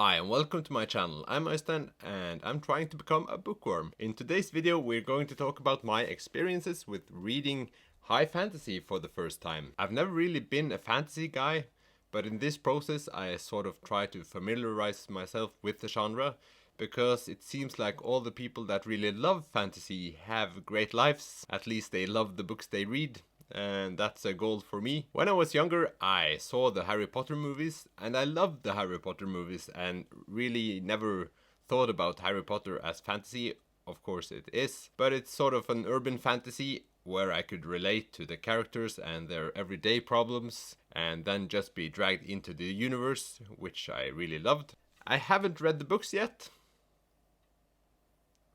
Hi and welcome to my channel. I'm Øystein and I'm trying to become a bookworm. In today's video we're going to talk about my experiences with reading high fantasy for the first time. I've never really been a fantasy guy, but in this process I sort of try to familiarize myself with the genre because it seems like all the people that really love fantasy have great lives. At least they love the books they read. And that's a goal for me. When I was younger, I saw the Harry Potter movies, and I loved the Harry Potter movies and really never thought about Harry Potter as fantasy. Of course it is, but it's sort of an urban fantasy where I could relate to the characters and their everyday problems and then just be dragged into the universe, which I really loved. I haven't read the books yet.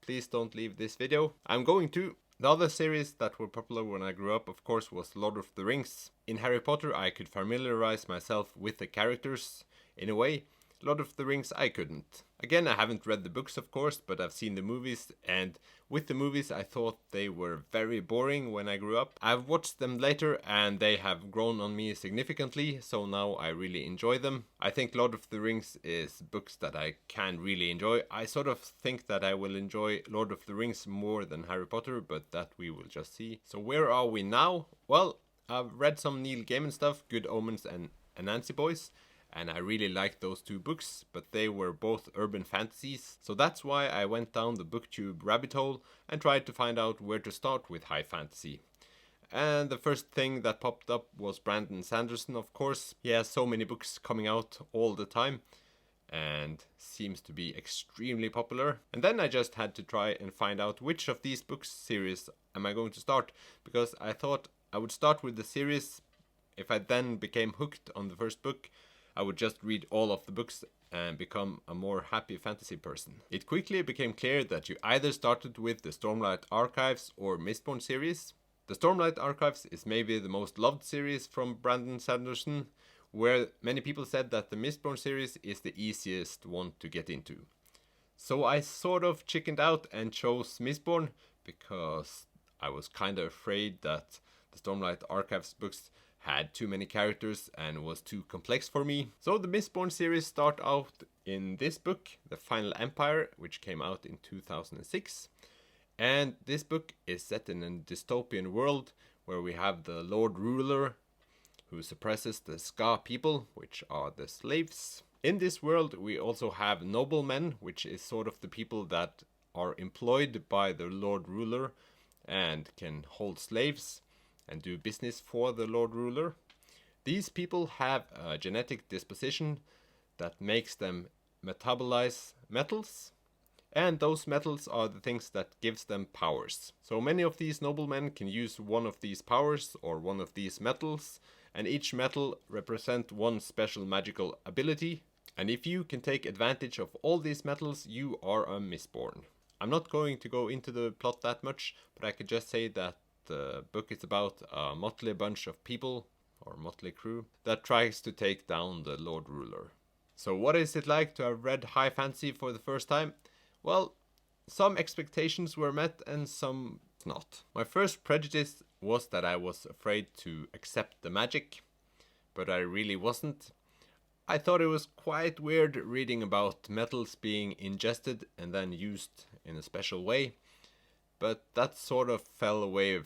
Please don't leave this video. I'm going to. The other series that were popular when I grew up, of course, was Lord of the Rings. In Harry Potter, I could familiarize myself with the characters in a way. Lord of the Rings, I couldn't. Again, I haven't read the books, of course, but I've seen the movies, and with the movies, I thought they were very boring when I grew up. I've watched them later, and they have grown on me significantly, so now I really enjoy them. I think Lord of the Rings is books that I can really enjoy. I sort of think that I will enjoy Lord of the Rings more than Harry Potter, but that we will just see. So where are we now? Well, I've read some Neil Gaiman stuff, Good Omens and Anansi Boys, and I really liked those two books, but they were both urban fantasies, so that's why I went down the booktube rabbit hole and tried to find out where to start with high fantasy. And the first thing that popped up was Brandon Sanderson, of course. He has so many books coming out all the time and seems to be extremely popular. And then I just had to try and find out which of these books series am I going to start, because I thought I would start with the series. If I then became hooked on the first book, I would just read all of the books and become a more happy fantasy person. It quickly became clear that you either started with the Stormlight Archives or Mistborn series. The Stormlight Archives is maybe the most loved series from Brandon Sanderson, where many people said that the Mistborn series is the easiest one to get into. So I sort of chickened out and chose Mistborn because I was kind of afraid that the Stormlight Archives books had too many characters and was too complex for me. So the Mistborn series start out in this book, The Final Empire, which came out in 2006. And this book is set in a dystopian world where we have the Lord Ruler who suppresses the Ska people, which are the slaves. In this world we also have noblemen, which is sort of the people that are employed by the Lord Ruler and can hold slaves and do business for the Lord Ruler. These people have a genetic disposition that makes them metabolize metals, and those metals are the things that gives them powers. So many of these noblemen can use one of these powers or one of these metals, and each metal represents one special magical ability. And if you can take advantage of all these metals, you are a Mistborn. I'm not going to go into the plot that much, but I could just say that the book is about a motley bunch of people, or motley crew, that tries to take down the Lord Ruler. So what is it like to have read high fantasy for the first time? Well, some expectations were met and some not. My first prejudice was that I was afraid to accept the magic, but I really wasn't. I thought it was quite weird reading about metals being ingested and then used in a special way, but that sort of fell away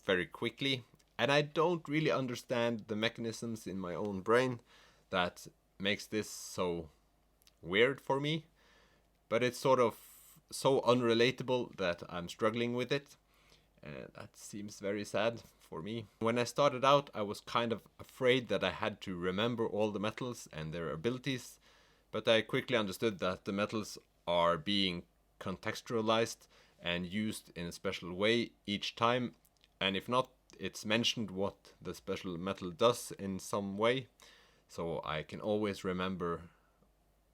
very quickly, and I don't really understand the mechanisms in my own brain that makes this so weird for me, but it's sort of so unrelatable that I'm struggling with it, and that seems very sad for me. When I started out, I was kind of afraid that I had to remember all the metals and their abilities, but I quickly understood that the metals are being contextualized and used in a special way each time, and if not, it's mentioned what the special metal does in some way, so I can always remember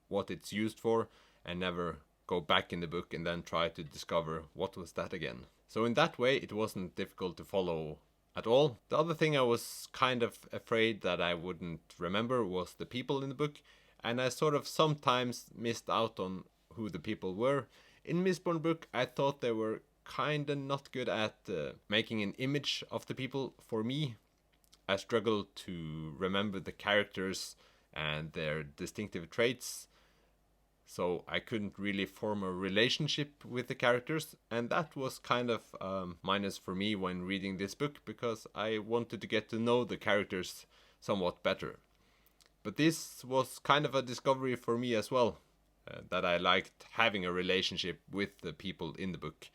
what it's used for and never go back in the book and then try to discover what was that again. So in that way it wasn't difficult to follow at all. The other thing I was kind of afraid that I wouldn't remember was the people in the book, and I sort of sometimes missed out on who the people were. In Mistborn book, I thought they were kinda not good at making an image of the people for me. I struggled to remember the characters and their distinctive traits, so I couldn't really form a relationship with the characters, and that was kind of minus for me when reading this book, because I wanted to get to know the characters somewhat better. But this was kind of a discovery for me as well, that I liked having a relationship with the people in the book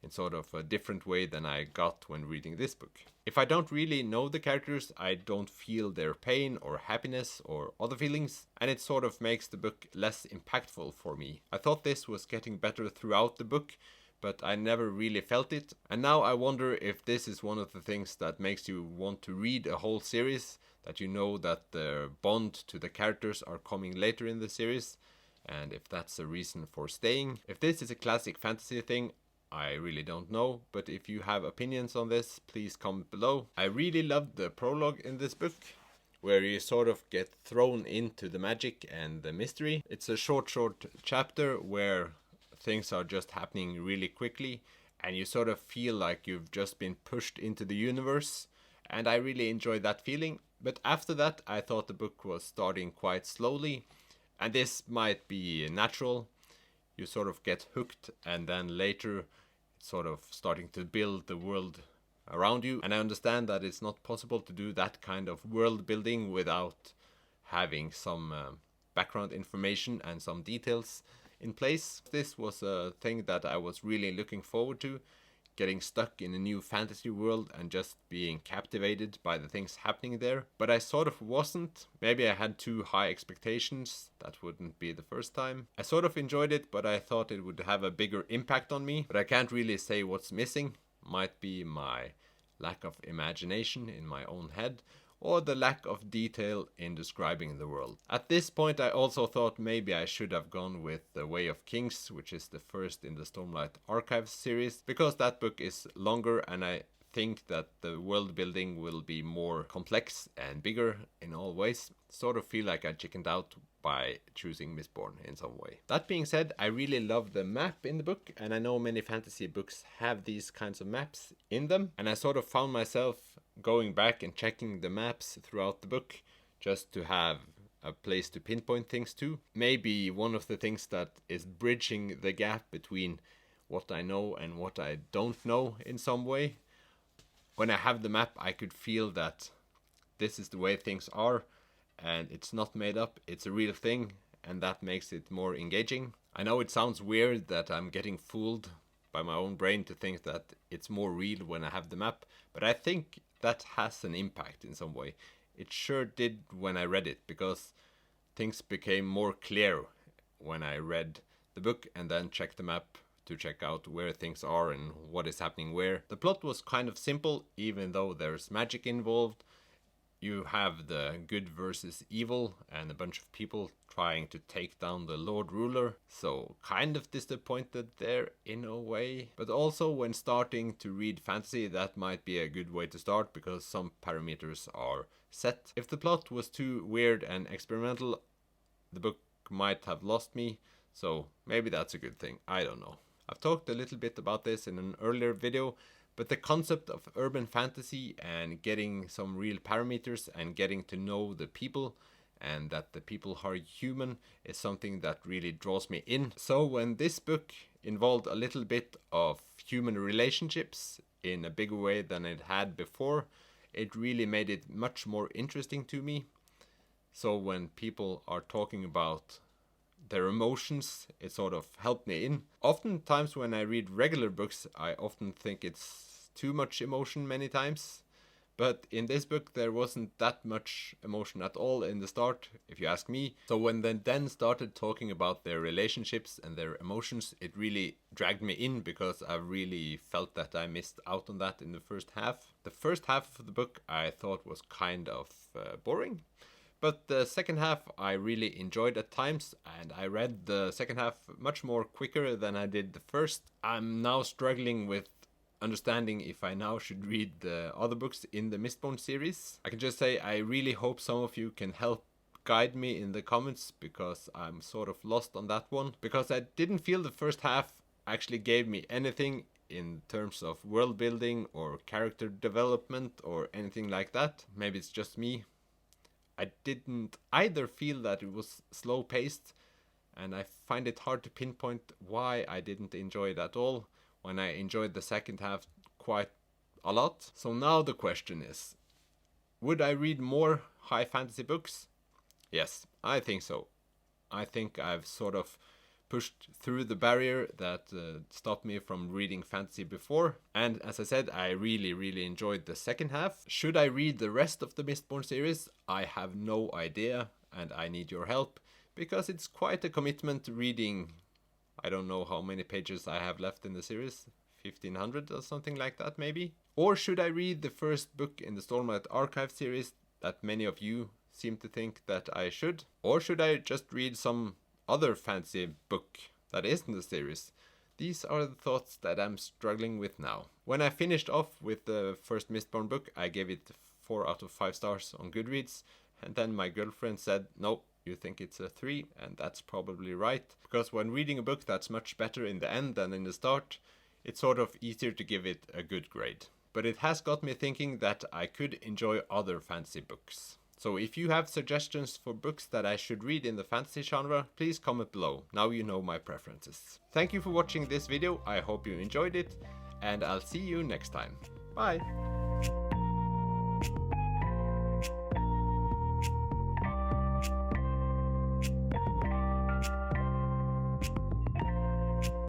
in sort of a different way than I got when reading this book. If I don't really know the characters, I don't feel their pain or happiness or other feelings, and it sort of makes the book less impactful for me. I thought this was getting better throughout the book, but I never really felt it, and now I wonder if this is one of the things that makes you want to read a whole series, that you know that the bond to the characters are coming later in the series, and if that's a reason for staying. If this is a classic fantasy thing, I really don't know, but if you have opinions on this, please comment below. I really loved the prologue in this book, where you sort of get thrown into the magic and the mystery. It's a short chapter where things are just happening really quickly, and you sort of feel like you've just been pushed into the universe, and I really enjoyed that feeling. But after that, I thought the book was starting quite slowly, and this might be natural. You sort of get hooked, and then later it's sort of starting to build the world around you. And I understand that it's not possible to do that kind of world building without having some background information and some details in place. This was a thing that I was really looking forward to, getting stuck in a new fantasy world and just being captivated by the things happening there. But I sort of wasn't. Maybe I had too high expectations. That wouldn't be the first time. I sort of enjoyed it, but I thought it would have a bigger impact on me. But I can't really say what's missing. Might be my lack of imagination in my own head, or the lack of detail in describing the world. At this point, I also thought maybe I should have gone with The Way of Kings, which is the first in the Stormlight Archives series, because that book is longer, and I think that the world building will be more complex and bigger in all ways. Sort of feel like I chickened out by choosing Mistborn in some way. That being said, I really love the map in the book, and I know many fantasy books have these kinds of maps in them, and I sort of found myself going back and checking the maps throughout the book just to have a place to pinpoint things to. Maybe one of the things that is bridging the gap between what I know and what I don't know in some way. When I have the map, I could feel that this is the way things are, and it's not made up, it's a real thing, and that makes it more engaging. I know it sounds weird that I'm getting fooled by my own brain to think that it's more real when I have the map, but I think that has an impact in some way. It sure did when I read it, because things became more clear when I read the book and then checked the map to check out where things are and what is happening where. The plot was kind of simple, even though there's magic involved. You have the good versus evil and a bunch of people trying to take down the Lord Ruler, so kind of disappointed there in a way. But also when starting to read fantasy, that might be a good way to start, because some parameters are set. If the plot was too weird and experimental, the book might have lost me, so maybe that's a good thing, I don't know. I've talked a little bit about this in an earlier video, but the concept of urban fantasy and getting some real parameters and getting to know the people and that the people are human is something that really draws me in. So when this book involved a little bit of human relationships in a bigger way than it had before, it really made it much more interesting to me. So when people are talking about their emotions, it sort of helped me in. Oftentimes when I read regular books, I often think it's too much emotion many times, but in this book there wasn't that much emotion at all in the start, if you ask me. So when they then started talking about their relationships and their emotions, it really dragged me in, because I really felt that I missed out on that in the first half. The first half of the book I thought was kind of boring, but the second half I really enjoyed at times, and I read the second half much more quicker than I did the first. I'm now struggling with understanding if I now should read the other books in the Mistborn series. I can just say I really hope some of you can help guide me in the comments, because I'm sort of lost on that one. Because I didn't feel the first half actually gave me anything in terms of world building or character development or anything like that. Maybe it's just me. I didn't either feel that it was slow paced and I find it hard to pinpoint why I didn't enjoy it at all when I enjoyed the second half quite a lot. So now the question is, would I read more high fantasy books? Yes, I think so. I think I've sort of pushed through the barrier that stopped me from reading fantasy before. And as I said, I really enjoyed the second half. Should I read the rest of the Mistborn series? I have no idea, and I need your help, because it's quite a commitment reading. I don't know how many pages I have left in the series, 1500 or something like that maybe. Or should I read the first book in the Stormlight Archive series that many of you seem to think that I should? Or should I just read some other fantasy book that isn't the series? These are the thoughts that I'm struggling with now. When I finished off with the first Mistborn book, I gave it 4 out of 5 stars on Goodreads, and then my girlfriend said, "No, you think it's a 3, and that's probably right." Because when reading a book that's much better in the end than in the start, it's sort of easier to give it a good grade. But it has got me thinking that I could enjoy other fantasy books. So if you have suggestions for books that I should read in the fantasy genre, please comment below. Now you know my preferences. Thank you for watching this video, I hope you enjoyed it, and I'll see you next time. Bye!